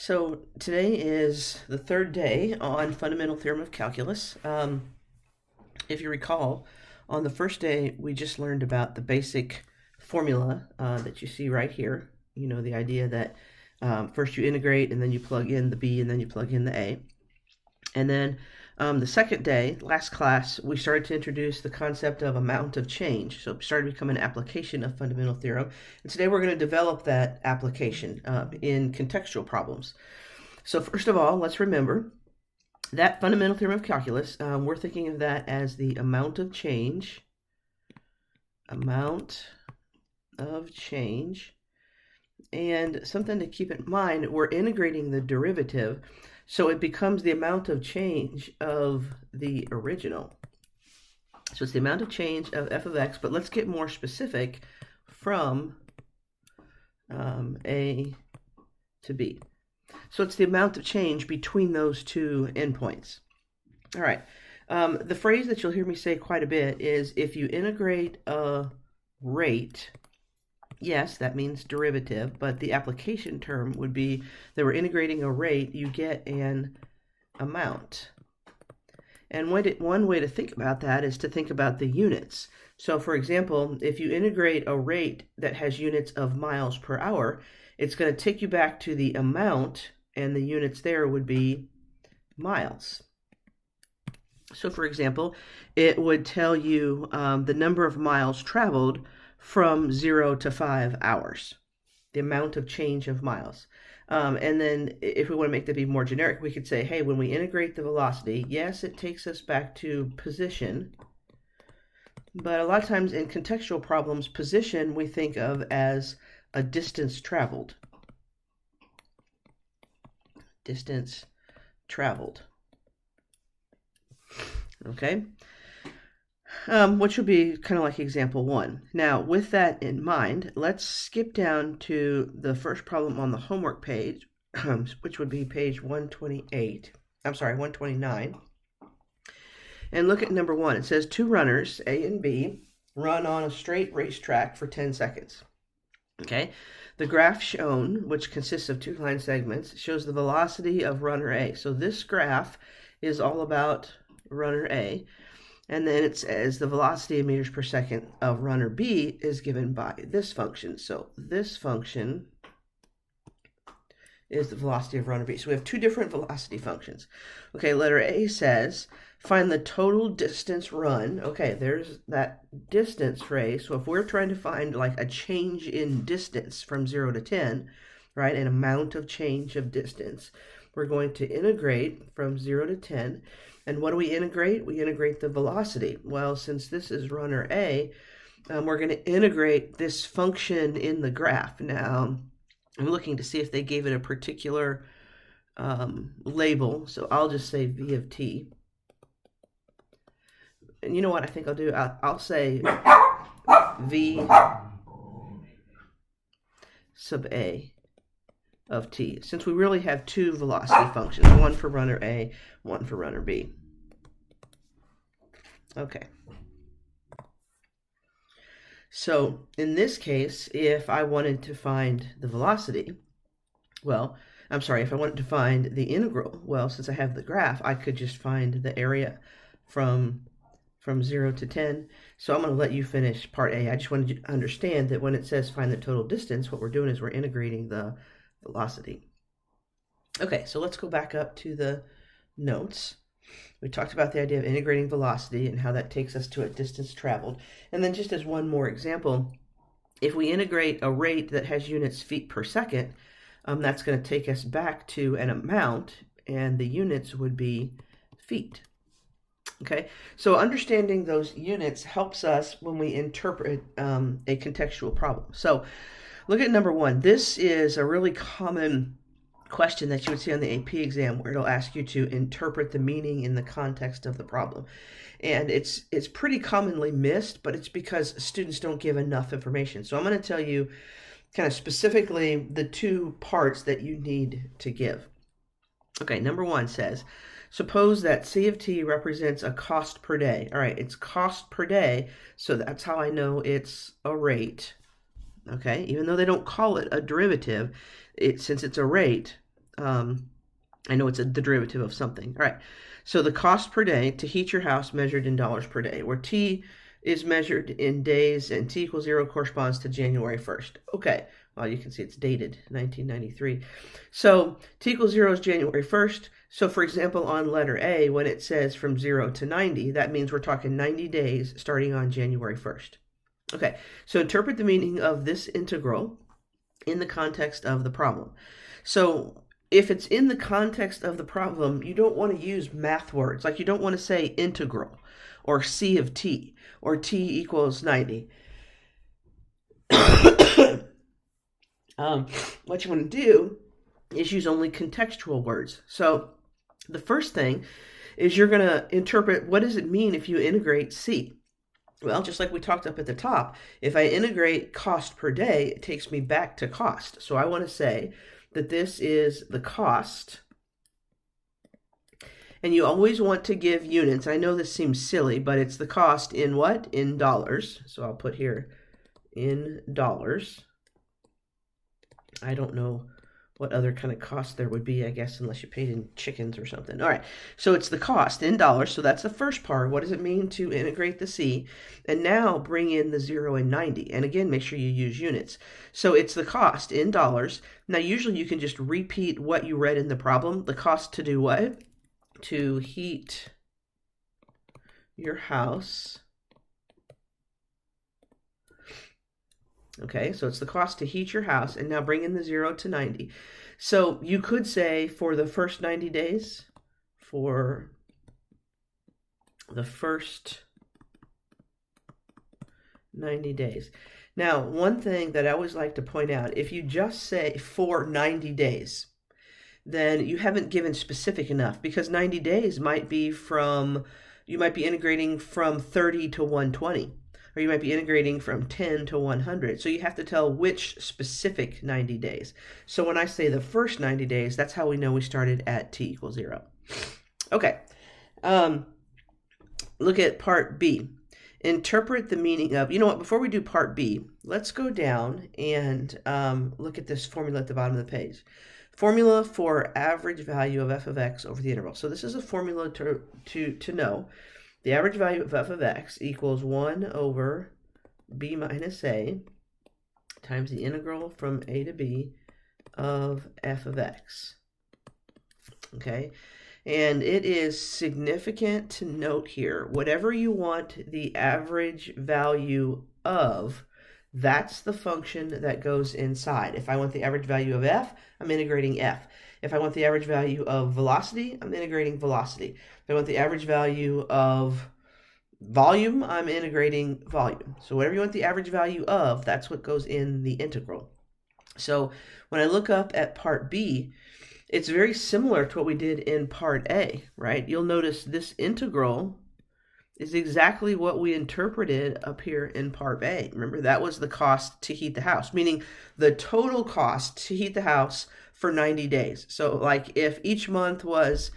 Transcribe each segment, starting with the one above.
So today is the third day on fundamental theorem of calculus. If you recall, on the first day we just learned about the basic formula that you see right here. You know, the idea that first you integrate and then you plug in the b and then you plug in the a. And then the second day, last class, we started to introduce the concept of amount of change. So it started to become an application of fundamental theorem. And today we're going to develop that application in contextual problems. So first of all, let's remember that fundamental theorem of calculus, we're thinking of that as the amount of change, and something to keep in mind, we're integrating the derivative, so it becomes the amount of change of the original. So it's the amount of change of f of x, but let's get more specific from a to b. So it's the amount of change between those two endpoints. All right. The phrase that you'll hear me say quite a bit is if you integrate a rate, yes, that means derivative, but the application term would be that we're integrating a rate, you get an amount. And one way to think about that is to think about the units. So for example, if you integrate a rate that has units of miles per hour, it's going to take you back to the amount, and the units there would be miles. So for example, it would tell you the number of miles traveled from 0 to 5 hours, the amount of change of miles. And then if we want to make that be more generic, we could say, hey, when we integrate the velocity, yes, it takes us back to position, but a lot of times in contextual problems, position we think of as a distance traveled. Distance traveled. Okay? Which would be kind of like example 1. Now, with that in mind, let's skip down to the first problem on the homework page, which would be page 129. And look at number 1. It says 2 runners, A and B, run on a straight racetrack for 10 seconds. Okay? The graph shown, which consists of 2 line segments, shows the velocity of runner A. So this graph is all about runner A. And then it says the velocity in meters per second of runner B is given by this function. So this function is the velocity of runner B. So we have 2 different velocity functions. Okay, letter A says, find the total distance run. Okay, there's that distance phrase. So if we're trying to find like a change in distance from 0 to 10, right, an amount of change of distance, we're going to integrate from 0 to 10. And what do we integrate? We integrate the velocity. Well, since this is runner A, we're going to integrate this function in the graph. Now, I'm looking to see if they gave it a particular label. So I'll just say v of t. And you know what I think I'll do? I'll say v sub a of t, since we really have 2 velocity functions, one for runner A, one for runner B. Okay. So in this case, if I wanted to find the velocity, well, I'm sorry, if I wanted to find the integral, well, since I have the graph, I could just find the area from 0 to 10. So I'm going to let you finish part A. I just wanted you to understand that when it says find the total distance, what we're doing is we're integrating the velocity. Okay, so let's go back up to the notes. We talked about the idea of integrating velocity and how that takes us to a distance traveled. And then just as one more example, if we integrate a rate that has units feet per second, that's going to take us back to an amount, and the units would be feet. Okay, so understanding those units helps us when we interpret a contextual problem. So look at number 1. This is a really common question that you would see on the AP exam, where it'll ask you to interpret the meaning in the context of the problem. And it's pretty commonly missed, but it's because students don't give enough information. So I'm going to tell you kind of specifically the 2 parts that you need to give. Okay, number 1 says, suppose that C of t represents a cost per day. All right, it's cost per day, so that's how I know it's a rate. Okay, even though they don't call it a derivative, since it's a rate, I know it's the derivative of something. All right. So the cost per day to heat your house measured in dollars per day, where T is measured in days and T equals 0 corresponds to January 1st. Okay. Well, you can see it's dated 1993. So T equals 0 is January 1st. So for example, on letter A, when it says from 0 to 90, that means we're talking 90 days starting on January 1st. Okay. So interpret the meaning of this integral in the context of the problem. So if it's in the context of the problem, you don't want to use math words. Like you don't want to say integral or C of T or T equals 90. What you want to do is use only contextual words. So the first thing is you're going to interpret, what does it mean if you integrate C? Well, just like we talked up at the top, if I integrate cost per day, it takes me back to cost. So I want to say that this is the cost. And you always want to give units. I know this seems silly, but it's the cost in what? In dollars. So I'll put here in dollars. I don't know what other kind of cost there would be, I guess, unless you paid in chickens or something. All right, so it's the cost in dollars. So that's the first part. What does it mean to integrate the C? And now bring in the 0 and 90. And again, make sure you use units. So it's the cost in dollars. Now, usually you can just repeat what you read in the problem. The cost to do what? To heat your house. Okay, so it's the cost to heat your house, and now bring in the 0 to 90. So you could say for the first 90 days, for the first 90 days. Now, one thing that I always like to point out, if you just say for 90 days, then you haven't given specific enough, because 90 days might be from, you might be integrating from 30 to 120. Or you might be integrating from 10 to 100. So you have to tell which specific 90 days. So when I say the first 90 days, that's how we know we started at T equals 0. Okay. Look at part B. Interpret the meaning of, you know what, before we do part B, let's go down and look at this formula at the bottom of the page. Formula for average value of f of x over the interval. So this is a formula to know the average value of f of x equals 1 over b minus a times the integral from a to b of f of x. Okay, and it is significant to note here, whatever you want the average value of, that's the function that goes inside. If I want the average value of f, I'm integrating f. If I want the average value of velocity, I'm integrating velocity. If I want the average value of volume, I'm integrating volume. So whatever you want the average value of, that's what goes in the integral. So when I look up at part B, it's very similar to what we did in part A, right? You'll notice this integral is exactly what we interpreted up here in part A. Remember, that was the cost to heat the house, meaning the total cost to heat the house for 90 days. So like if each month was,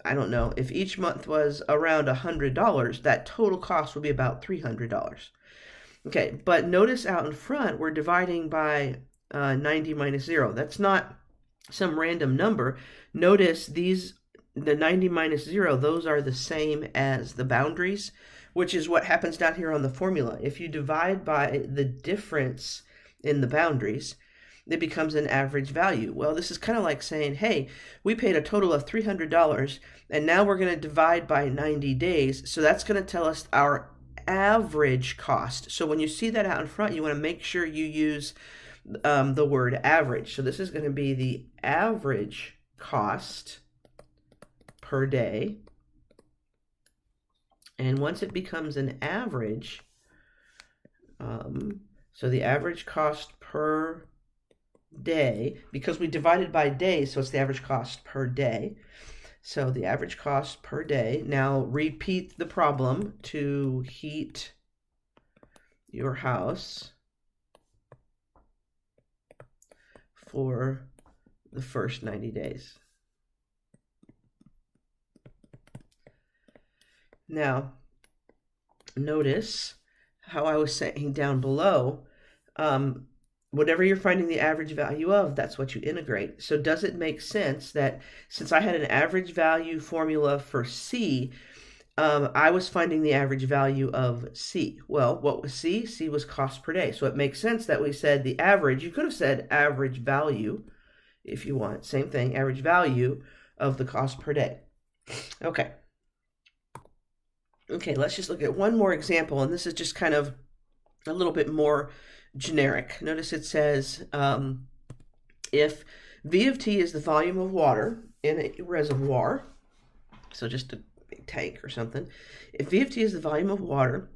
I don't know, if each month was around $100, that total cost would be about $300. Okay, but notice out in front, we're dividing by 90 minus 0. That's not some random number. Notice these, the 90 minus 0, those are the same as the boundaries, which is what happens down here on the formula. If you divide by the difference in the boundaries, it becomes an average value. Well, this is kind of like saying, hey, we paid a total of $300, and now we're going to divide by 90 days, so that's going to tell us our average cost. So when you see that out in front, you want to make sure you use the word average. So this is going to be the average cost per day. And once it becomes an average, so the average cost per day, because we divided by days, so it's the average cost per day. So the average cost per day. Now repeat the problem to heat your house for the first 90 days. Now, notice how I was saying down below, whatever you're finding the average value of, that's what you integrate. So does it make sense that since I had an average value formula for C, I was finding the average value of C. Well, what was C? C was cost per day. So it makes sense that we said the average. You could have said average value if you want. Same thing, average value of the cost per day. Okay. Okay, let's just look at one more example, and this is just kind of a little bit more generic. Notice it says if V of T is the volume of water in a reservoir, so just a big tank or something, if V of T is the volume of water,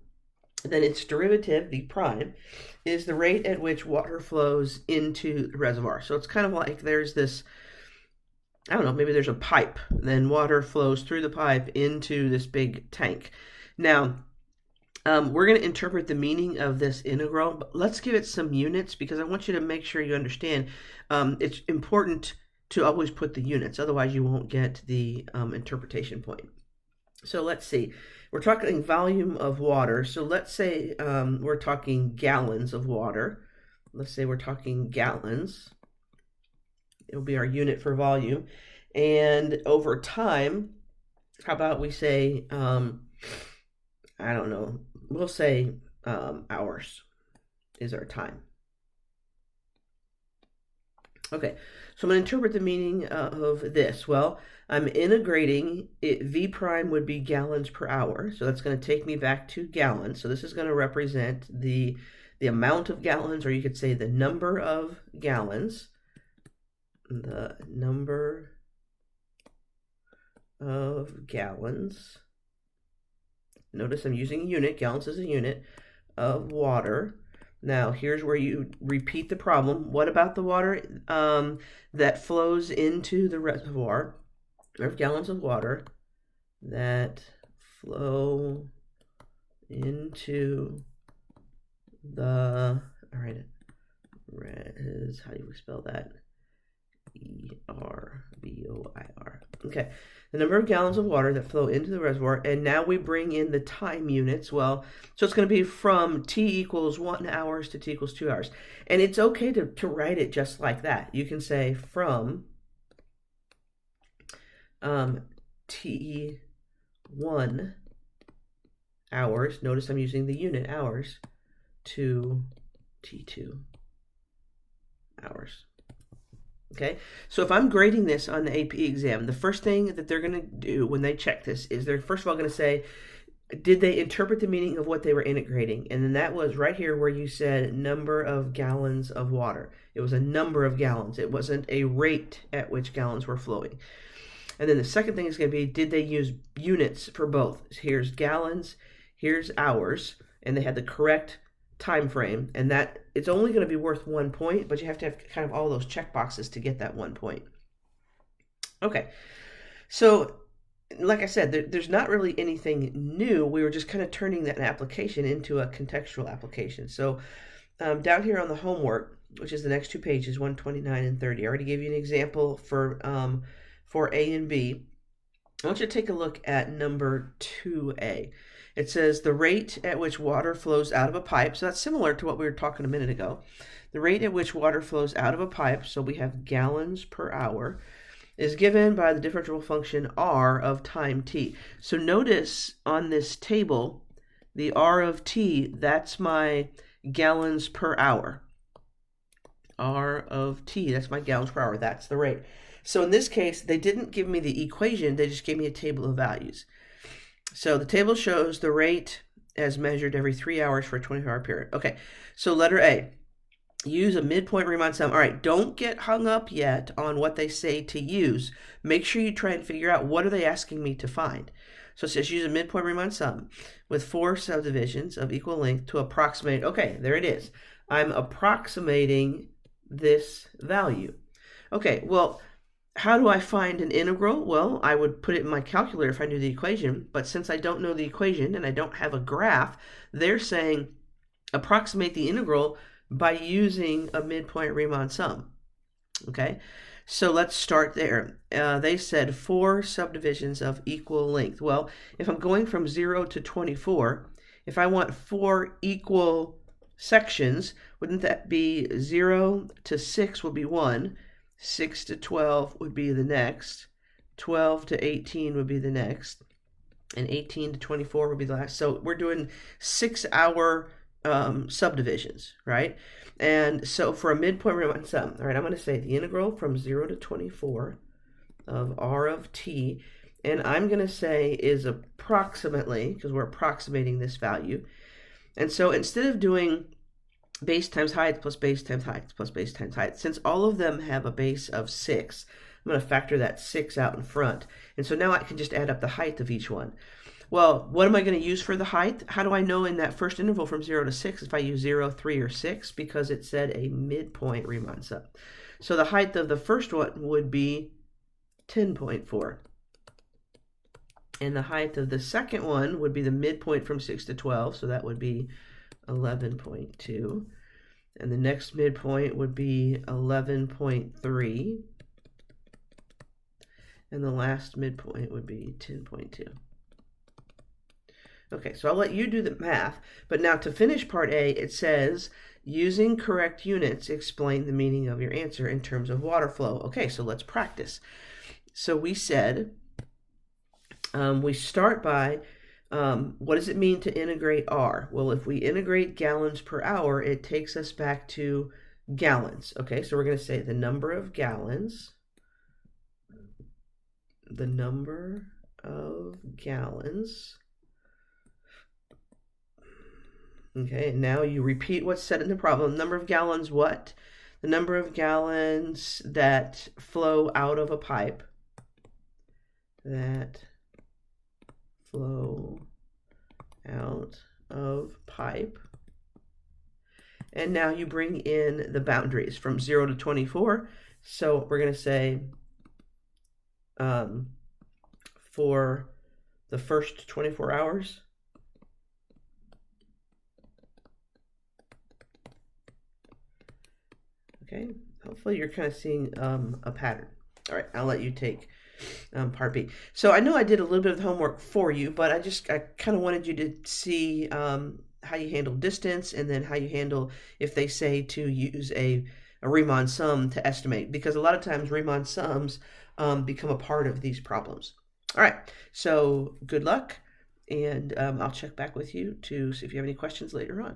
then its derivative, V prime, is the rate at which water flows into the reservoir. So it's kind of like there's this, I don't know, maybe there's a pipe, then water flows through the pipe into this big tank. Now, we're going to interpret the meaning of this integral, but let's give it some units because I want you to make sure you understand. It's important to always put the units, otherwise you won't get the interpretation point. So let's see, we're talking volume of water. So let's say we're talking gallons of water. Let's say we're talking gallons. It'll be our unit for volume. And over time, how about we say, I don't know, we'll say hours is our time. Okay, so I'm going to interpret the meaning of this. Well, I'm integrating it. V prime would be gallons per hour. So that's going to take me back to gallons. So this is going to represent the amount of gallons, or you could say the number of gallons. The number of gallons. Notice I'm using a unit. Gallons is a unit of water. Now, here's where you repeat the problem. What about the water that flows into the reservoir? Of gallons of water that flow into the, all right, res, how do you spell that? E-R-V-O-I-R. Okay, the number of gallons of water that flow into the reservoir, and now we bring in the time units. Well, so it's going to be from T equals 1 hour to T equals 2 hours. And it's okay to write it just like that. You can say from T1 hours, notice I'm using the unit hours, to T2 hours. Okay, so if I'm grading this on the AP exam, the first thing that they're going to do when they check this is they're first of all going to say, did they interpret the meaning of what they were integrating? And then that was right here where you said number of gallons of water. It was a number of gallons. It wasn't a rate at which gallons were flowing. And then the second thing is going to be, did they use units for both? Here's gallons, here's hours, and they had the correct time frame, and that it's only going to be worth 1 point, but you have to have kind of all those check boxes to get that 1 point. Okay, so like I said, there's not really anything new. We were just kind of turning that application into a contextual application. So down here on the homework, which is the next 2 pages, 129 and 30, I already gave you an example for A and B. I want you to take a look at number 2A. It says the rate at which water flows out of a pipe. So that's similar to what we were talking a minute ago. The rate at which water flows out of a pipe, so we have gallons per hour, is given by the differential function r of time t. So notice on this table, the r of t, that's my gallons per hour. R of t, that's my gallons per hour. That's the rate. So in this case, they didn't give me the equation. They just gave me a table of values. So the table shows the rate as measured every 3 hours for a 24-hour period. Okay, so letter A, use a midpoint Riemann sum. All right, don't get hung up yet on what they say to use. Make sure you try and figure out what are they asking me to find. So it says use a midpoint Riemann sum with 4 subdivisions of equal length to approximate. Okay, there it is. I'm approximating this value. Okay, well, how do I find an integral? Well, I would put it in my calculator if I knew the equation, but since I don't know the equation and I don't have a graph, they're saying approximate the integral by using a midpoint Riemann sum. Okay, so let's start there. They said 4 subdivisions of equal length. Well, if I'm going from 0 to 24, if I want 4 equal sections, wouldn't that be 0 to 6 would be one, 6 to 12 would be the next, 12 to 18 would be the next, and 18 to 24 would be the last. So we're doing 6-hour subdivisions, right? And so for a midpoint Riemann sum, all right, I'm going to say the integral from 0 to 24 of r of t, and I'm going to say is approximately, because we're approximating this value. And so instead of doing base times height plus base times height plus base times height, since all of them have a base of 6, I'm going to factor that 6 out in front. And so now I can just add up the height of each one. Well, what am I going to use for the height? How do I know in that first interval from 0 to 6 if I use 0, 3, or 6? Because it said a midpoint Riemann sum. So the height of the first one would be 10.4. And the height of the second one would be the midpoint from 6 to 12, so that would be 11.2. And the next midpoint would be 11.3. And the last midpoint would be 10.2. Okay, so I'll let you do the math, but now to finish part A, it says, using correct units, explain the meaning of your answer in terms of water flow. Okay, so let's practice. So we said, we start by, what does it mean to integrate R? Well, if we integrate gallons per hour, it takes us back to gallons. Okay, so we're going to say the number of gallons, Okay, and now you repeat what's said in the problem. Number of gallons what? The number of gallons that flow out of a pipe. And now you bring in the boundaries from 0 to 24. So we're going to say for the first 24 hours, okay, hopefully you're kind of seeing a pattern. All right, I'll let you take part B. So I know I did a little bit of the homework for you, but I kind of wanted you to see how you handle distance, and then how you handle if they say to use a Riemann sum to estimate, because a lot of times Riemann sums become a part of these problems. All right, so good luck, and I'll check back with you to see if you have any questions later on.